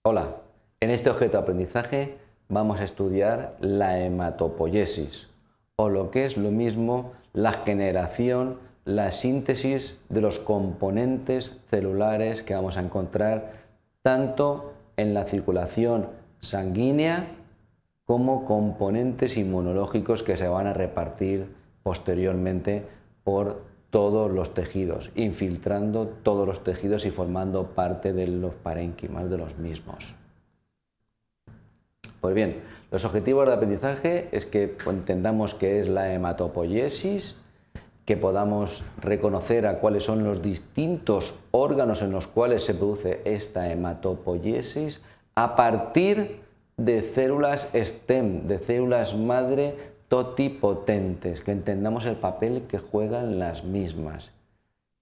Hola, en este objeto de aprendizaje vamos a estudiar la hematopoiesis, o lo que es lo mismo, la generación, la síntesis de los componentes celulares que vamos a encontrar tanto en la circulación sanguínea como componentes inmunológicos que se van a repartir posteriormente por todos los tejidos, infiltrando todos los tejidos y formando parte de los parénquimas de los mismos. Pues bien, los objetivos de aprendizaje es que entendamos qué es la hematopoiesis, que podamos reconocer a cuáles son los distintos órganos en los cuales se produce esta hematopoiesis a partir de células stem, de células madre totipotentes, que entendamos el papel que juegan las mismas,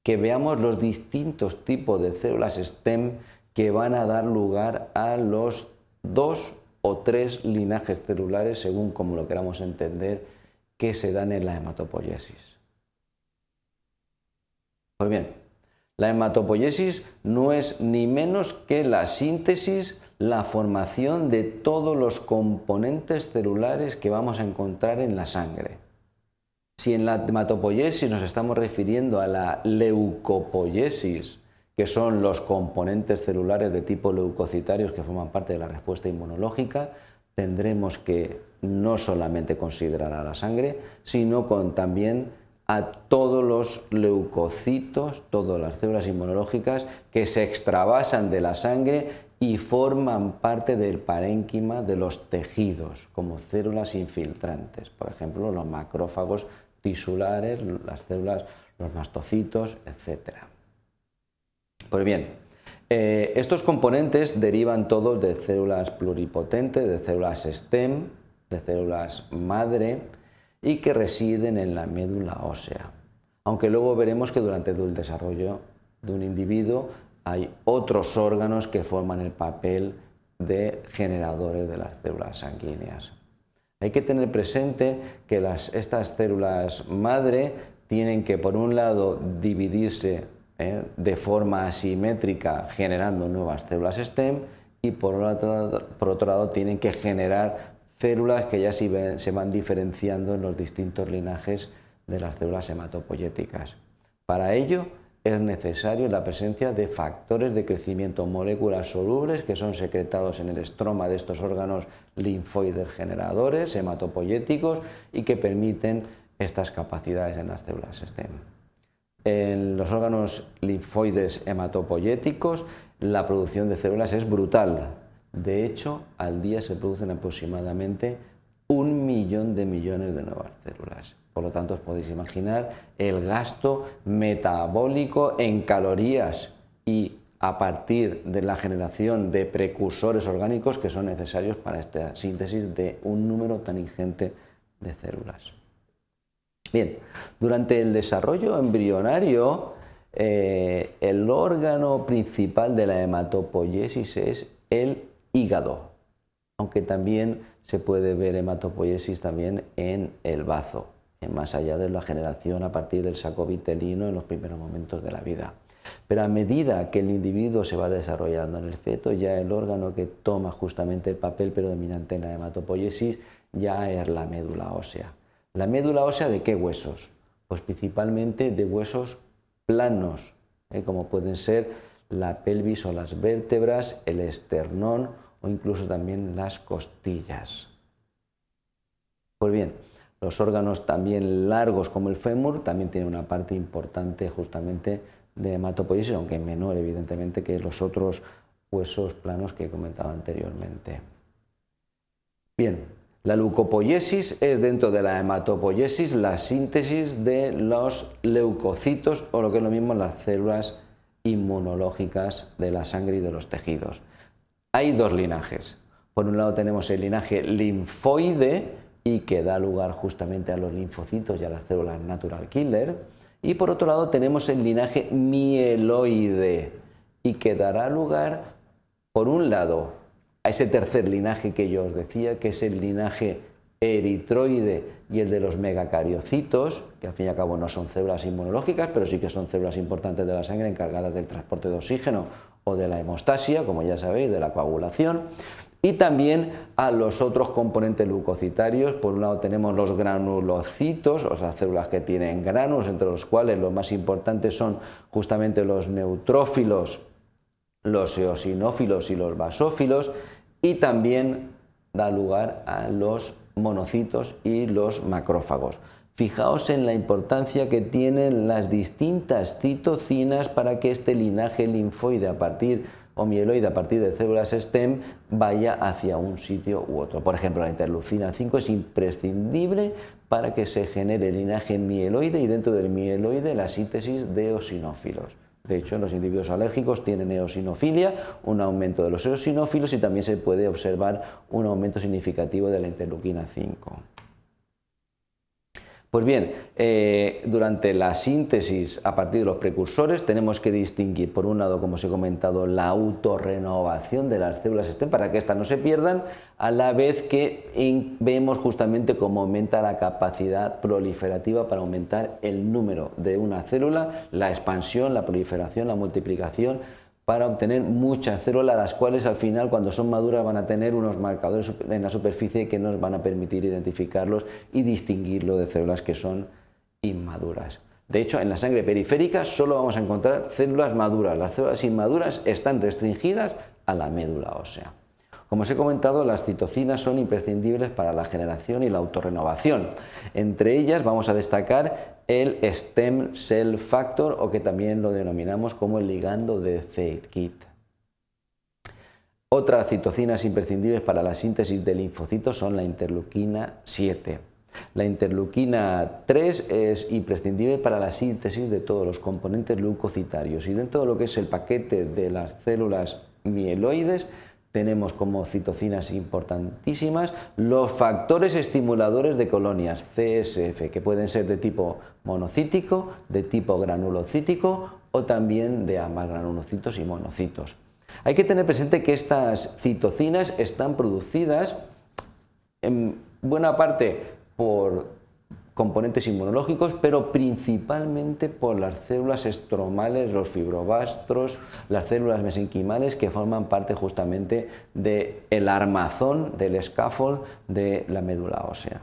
que veamos los distintos tipos de células stem que van a dar lugar a los 2 o 3 linajes celulares, según como lo queramos entender, que se dan en la hematopoiesis. Pues bien, la hematopoiesis no es ni menos que la síntesis, la formación de todos los componentes celulares que vamos a encontrar en la sangre. Si en la hematopoiesis nos estamos refiriendo a la leucopoiesis, que son los componentes celulares de tipo leucocitarios que forman parte de la respuesta inmunológica, tendremos que no solamente considerar a la sangre, sino también a todos los leucocitos, todas las células inmunológicas que se extravasan de la sangre y forman parte del parénquima de los tejidos, como células infiltrantes, por ejemplo, los macrófagos tisulares, las células, los mastocitos, etc. Pues bien, estos componentes derivan todos de células pluripotentes, de células stem, de células madre, y que residen en la médula ósea. Aunque luego veremos que durante el desarrollo de un individuo hay otros órganos que forman el papel de generadores de las células sanguíneas. Hay que tener presente que estas células madre tienen que, por un lado, dividirse de forma asimétrica generando nuevas células stem y por otro lado tienen que generar células que ya se van diferenciando en los distintos linajes de las células hematopoyéticas. Para ello es necesaria la presencia de factores de crecimiento, moléculas solubles que son secretados en el estroma de estos órganos linfoides generadores hematopoyéticos y que permiten estas capacidades en las células stem. En los órganos linfoides hematopoyéticos la producción de células es brutal. De hecho, al día se producen aproximadamente 1 millón de millones de nuevas células. Por lo tanto, os podéis imaginar el gasto metabólico en calorías y a partir de la generación de precursores orgánicos que son necesarios para esta síntesis de un número tan ingente de células. Bien, durante el desarrollo embrionario, el órgano principal de la hematopoiesis es el hígado, aunque también se puede ver hematopoiesis también en el bazo, más allá de la generación a partir del saco vitelino en los primeros momentos de la vida. Pero a medida que el individuo se va desarrollando en el feto, ya el órgano que toma justamente el papel predominante en la hematopoiesis ya es la médula ósea. ¿La médula ósea de qué huesos? Pues principalmente de huesos planos, como pueden ser la pelvis o las vértebras, el esternón o incluso también las costillas. Pues bien, los órganos también largos como el fémur también tienen una parte importante justamente de hematopoiesis, aunque menor evidentemente que los otros huesos planos que he comentado anteriormente. Bien, la leucopoiesis es dentro de la hematopoiesis la síntesis de los leucocitos o lo que es lo mismo las células inmunológicas de la sangre y de los tejidos. Hay dos linajes. Por un lado tenemos el linaje linfoide y que da lugar justamente a los linfocitos y a las células natural killer. Y por otro lado tenemos el linaje mieloide y que dará lugar, por un lado, a ese tercer linaje que yo os decía, que es el linaje eritroide y el de los megacariocitos, que al fin y al cabo no son células inmunológicas, pero sí que son células importantes de la sangre encargadas del transporte de oxígeno o de la hemostasia, como ya sabéis, de la coagulación, y también a los otros componentes leucocitarios. Por un lado tenemos los granulocitos, o sea, células que tienen granos, entre los cuales los más importantes son justamente los neutrófilos, los eosinófilos y los basófilos, y también da lugar a los monocitos y los macrófagos. Fijaos en la importancia que tienen las distintas citocinas para que este linaje linfoide o mieloide a partir de células STEM vaya hacia un sitio u otro. Por ejemplo, la interleucina 5 es imprescindible para que se genere el linaje mieloide y dentro del mieloide la síntesis de eosinófilos. De hecho, los individuos alérgicos tienen eosinofilia, un aumento de los eosinófilos y también se puede observar un aumento significativo de la interleucina 5. Pues bien, durante la síntesis a partir de los precursores tenemos que distinguir, por un lado, como os he comentado, la autorrenovación de las células STEM para que éstas no se pierdan, a la vez que vemos justamente cómo aumenta la capacidad proliferativa para aumentar el número de una célula, la expansión, la proliferación, la multiplicación, para obtener muchas células, las cuales al final, cuando son maduras, van a tener unos marcadores en la superficie que nos van a permitir identificarlos y distinguirlo de células que son inmaduras. De hecho, en la sangre periférica solo vamos a encontrar células maduras. Las células inmaduras están restringidas a la médula ósea. Como os he comentado, las citocinas son imprescindibles para la generación y la autorrenovación. Entre ellas vamos a destacar el Stem Cell Factor, o que también lo denominamos como el ligando de Zeitkit. Otras citocinas imprescindibles para la síntesis de linfocitos son la interleuquina 7. La interleuquina 3 es imprescindible para la síntesis de todos los componentes leucocitarios, y dentro de lo que es el paquete de las células mieloides tenemos como citocinas importantísimas los factores estimuladores de colonias, CSF, que pueden ser de tipo monocítico, de tipo granulocítico o también de ambas, granulocitos y monocitos. Hay que tener presente que estas citocinas están producidas en buena parte por componentes inmunológicos, pero principalmente por las células estromales, los fibroblastos, las células mesenquimales, que forman parte justamente del armazón, del scaffold de la médula ósea.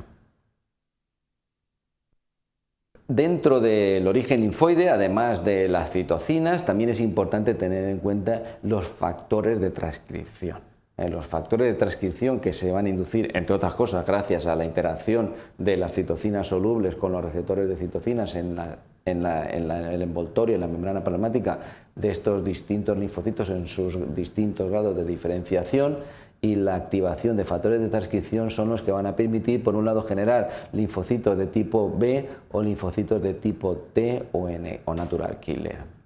Dentro del origen linfoide, además de las citocinas, también es importante tener en cuenta los factores de transcripción. Los factores de transcripción que se van a inducir, entre otras cosas, gracias a la interacción de las citocinas solubles con los receptores de citocinas en el envoltorio, en la membrana plasmática de estos distintos linfocitos en sus distintos grados de diferenciación, y la activación de factores de transcripción son los que van a permitir, por un lado, generar linfocitos de tipo B o linfocitos de tipo T o N o natural killer.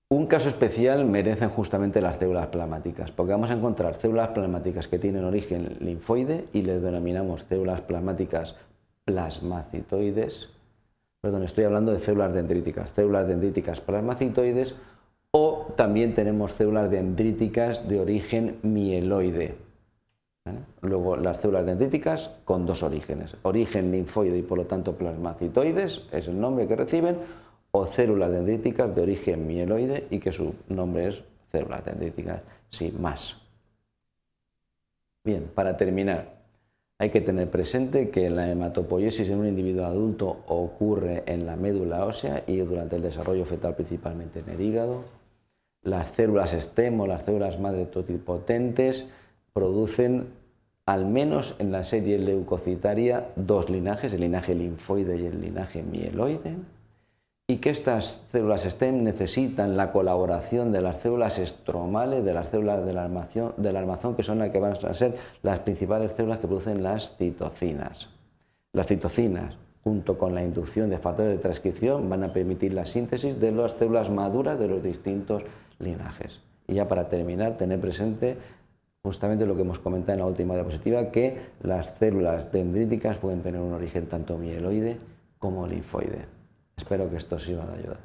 Un caso especial merecen justamente las células plasmáticas, porque vamos a encontrar células plasmáticas que tienen origen linfoide y les denominamos células plasmáticas plasmacitoides. Perdón, estoy hablando de células dendríticas plasmacitoides, o también tenemos células dendríticas de origen mieloide. Luego, las células dendríticas con dos orígenes, origen linfoide y por lo tanto plasmacitoides, es el nombre que reciben, o células dendríticas de origen mieloide y que su nombre es células dendríticas sin más. Bien, para terminar, hay que tener presente que la hematopoiesis en un individuo adulto ocurre en la médula ósea y durante el desarrollo fetal, principalmente en el hígado. Las células STEM o las células madre totipotentes producen, al menos en la serie leucocitaria, dos linajes, el linaje linfoide y el linaje mieloide, y que estas células STEM necesitan la colaboración de las células estromales, de las células del armazón, que son las que van a ser las principales células que producen las citocinas. Las citocinas, junto con la inducción de factores de transcripción, van a permitir la síntesis de las células maduras de los distintos linajes. Y ya para terminar, tener presente justamente lo que hemos comentado en la última diapositiva, que las células dendríticas pueden tener un origen tanto mieloide como linfoide. Espero que esto sirva de ayuda.